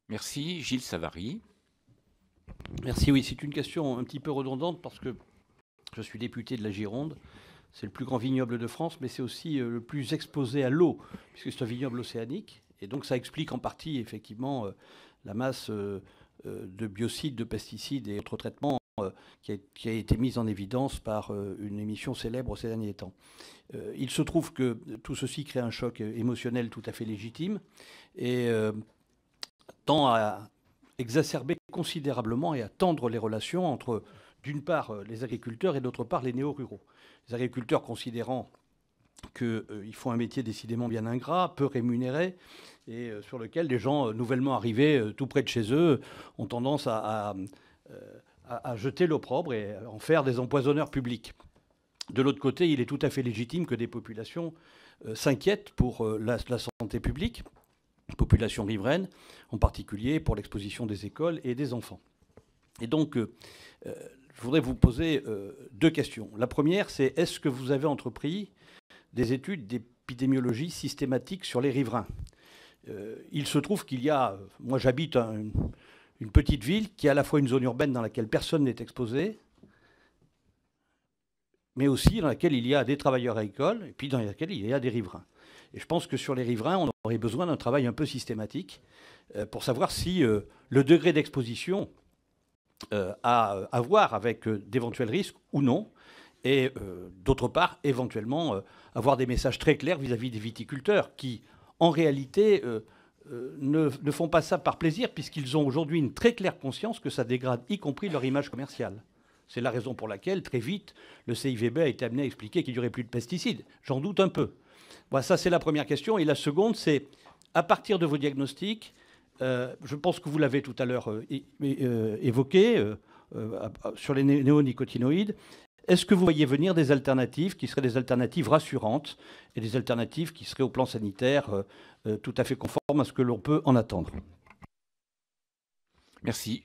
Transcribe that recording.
Merci. Gilles Savary. Merci, oui, c'est une question un petit peu redondante parce que je suis député de la Gironde. C'est le plus grand vignoble de France, mais c'est aussi le plus exposé à l'eau, puisque c'est un vignoble océanique. Et donc ça explique en partie, effectivement, la masse de biocides, de pesticides et autres traitements qui a été mise en évidence par une émission célèbre ces derniers temps. Il se trouve que tout ceci crée un choc émotionnel tout à fait légitime et tend à exacerber considérablement et à tendre les relations entre, d'une part, les agriculteurs et d'autre part, les néo-ruraux. Les agriculteurs considérant qu'ils font un métier décidément bien ingrat, peu rémunéré, et sur lequel les gens nouvellement arrivés tout près de chez eux ont tendance à jeter l'opprobre et à en faire des empoisonneurs publics. De l'autre côté, il est tout à fait légitime que des populations s'inquiètent pour la santé publique, population riveraine, en particulier pour l'exposition des écoles et des enfants. Et donc, je voudrais vous poser deux questions. La première, c'est est-ce que vous avez entrepris des études d'épidémiologie systématique sur les riverains? Il se trouve qu'il y a... Moi, j'habite une petite ville qui est à la fois une zone urbaine dans laquelle personne n'est exposé, mais aussi dans laquelle il y a des travailleurs agricoles, et puis dans laquelle il y a des riverains. Et je pense que sur les riverains, on aurait besoin d'un travail un peu systématique pour savoir si le degré d'exposition a à voir avec d'éventuels risques ou non, et d'autre part, éventuellement, avoir des messages très clairs vis-à-vis des viticulteurs qui, en réalité, ne font pas ça par plaisir, puisqu'ils ont aujourd'hui une très claire conscience que ça dégrade, y compris leur image commerciale. C'est la raison pour laquelle, très vite, le CIVB a été amené à expliquer qu'il n'y aurait plus de pesticides. J'en doute un peu. Voilà, ça, c'est la première question. Et la seconde, c'est, à partir de vos diagnostics, je pense que vous l'avez tout à l'heure évoqué, sur les néonicotinoïdes, est-ce que vous voyez venir des alternatives qui seraient des alternatives rassurantes et des alternatives qui seraient au plan sanitaire tout à fait conformes à ce que l'on peut en attendre? Merci.